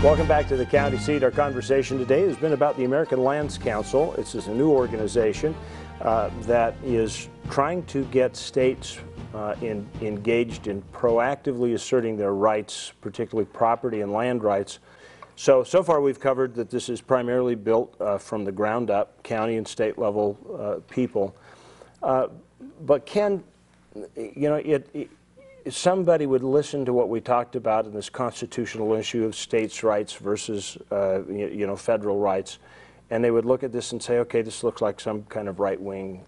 Welcome back to the county seat. Our conversation today has been about the American Lands Council. This is a new organization that is trying to get states engaged in proactively asserting their rights, particularly property and land rights. So far we've covered that this is primarily built from the ground up, county and state level people. But Ken, you know, somebody would listen to what we talked about in this constitutional issue of states' rights versus, you know, federal rights, and they would look at this and say, okay, this looks like some kind of right-wing,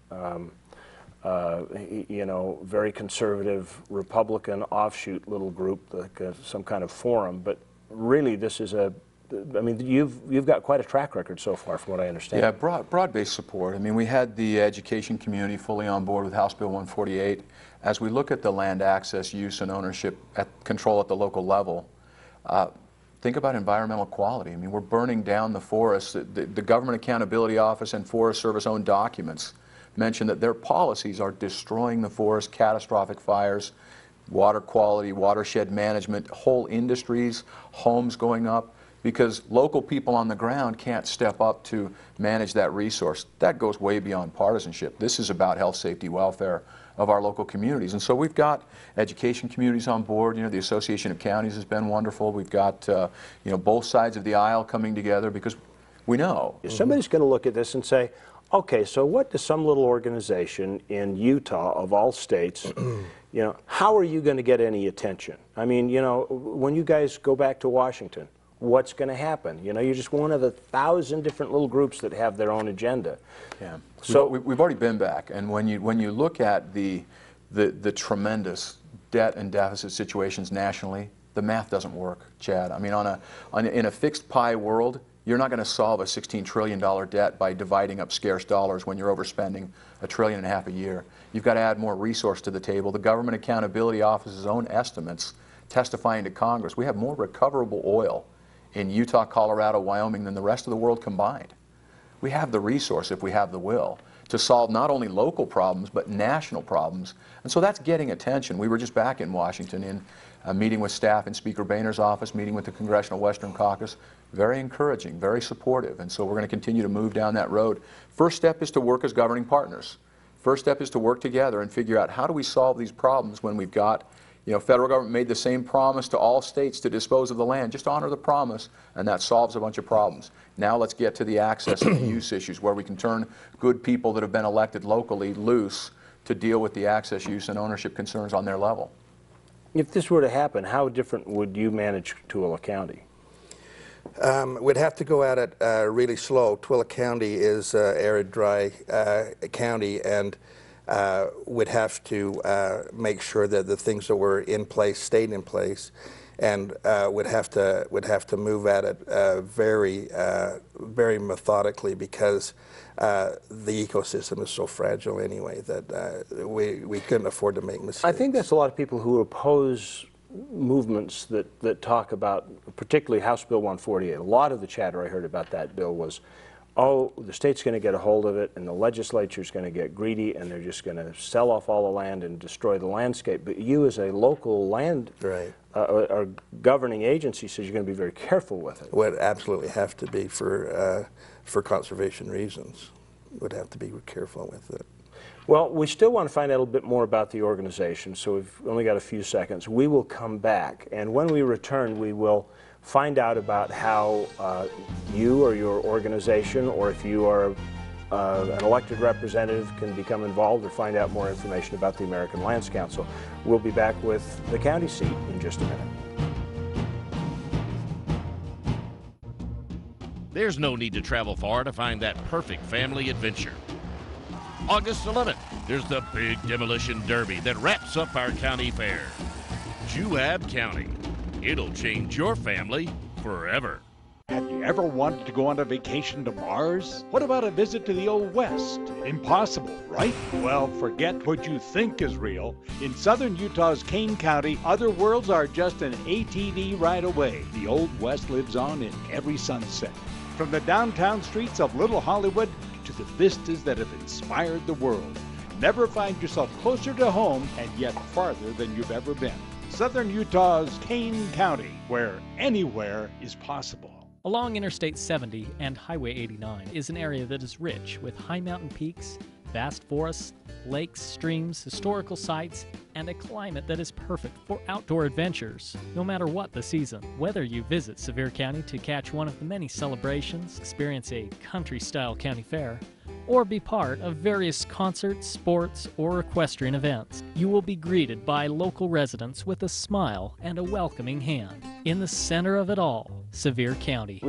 you know, very conservative Republican offshoot little group, like some kind of forum. But really, this is a, I mean, you've got quite a track record so far, from what I understand. Yeah, broad-based support. I mean, we had the education community fully on board with House Bill 148. As we look at the land access, use, and ownership control at the local level, think about environmental quality. I mean, we're burning down the forests. The Government Accountability Office and Forest Service own documents mention that their policies are destroying the forest, catastrophic fires, water quality, watershed management, whole industries, homes going up, because local people on the ground can't step up to manage that resource. That goes way beyond partisanship. This is about health, safety, welfare of our local communities. And so we've got education communities on board. You know, the Association of Counties has been wonderful. We've got, you know, both sides of the aisle coming together, because we know. Somebody's going to look at this and say, okay, so what does some little organization in Utah, of all states, you know, how are you going to get any attention? I mean, you know, when you guys go back to Washington, what's going to happen? You know, you're just one of 1,000 different little groups that have their own agenda. Yeah. So we've already been back, and when you look at the tremendous debt and deficit situations nationally, the math doesn't work, Chad. I mean, in a fixed pie world, you're not going to solve a $16 trillion debt by dividing up scarce dollars when you're overspending $1.5 trillion a year. You've got to add more resource to the table. The Government Accountability Office's own estimates testifying to Congress, we have more recoverable oil in Utah, Colorado, Wyoming than the rest of the world combined. We have the resource, if we have the will, to solve not only local problems but national problems. And so that's getting attention. We were just back in Washington in a meeting with staff in Speaker Boehner's office, meeting with the Congressional Western Caucus. Very encouraging, very supportive. And so we're going to continue to move down that road. First step is to work as governing partners. First step is to work together and figure out, how do we solve these problems when we've got, you know, federal government made the same promise to all states to dispose of the land. Just honor the promise, and that solves a bunch of problems. Now let's get to the access and the use issues, where we can turn good people that have been elected locally loose to deal with the access, use, and ownership concerns on their level. If this were to happen, how different would you manage Tooele County? We'd have to go at it really slow. Tooele County is arid, dry county, and would have to make sure that the things that were in place stayed in place, and would have to move at it very methodically, because the ecosystem is so fragile anyway that we couldn't afford to make mistakes. I think that's a lot of people who oppose movements that talk about, particularly House Bill 148. A lot of the chatter I heard about that bill was, oh, the state's going to get a hold of it, and the legislature's going to get greedy, and they're just going to sell off all the land and destroy the landscape. But you, as a local land or governing agency, says you're going to be very careful with it. Would absolutely have to be for conservation reasons. Would have to be careful with it. Well, we still want to find out a little bit more about the organization, so we've only got a few seconds. We will come back, and when we return, we will find out about how you or your organization, or if you are an elected representative, can become involved or find out more information about the American Lands Council. We'll be back with the county seat in just a minute. There's no need to travel far to find that perfect family adventure. August 11th, there's the big demolition derby that wraps up our county fair. Juab County. It'll change your family forever. Have you ever wanted to go on a vacation to Mars? What about a visit to the Old West? Impossible, right? Well, forget what you think is real. In southern Utah's Kane County, other worlds are just an ATV ride away. The Old West lives on in every sunset. From the downtown streets of Little Hollywood to the vistas that have inspired the world. Never find yourself closer to home and yet farther than you've ever been. Southern Utah's Kane County, where anywhere is possible. Along Interstate 70 and Highway 89 is an area that is rich with high mountain peaks, vast forests, lakes, streams, historical sites, and a climate that is perfect for outdoor adventures, no matter what the season. Whether you visit Sevier County to catch one of the many celebrations, experience a country-style county fair, or be part of various concerts, sports, or equestrian events, you will be greeted by local residents with a smile and a welcoming hand. In the center of it all, Sevier County.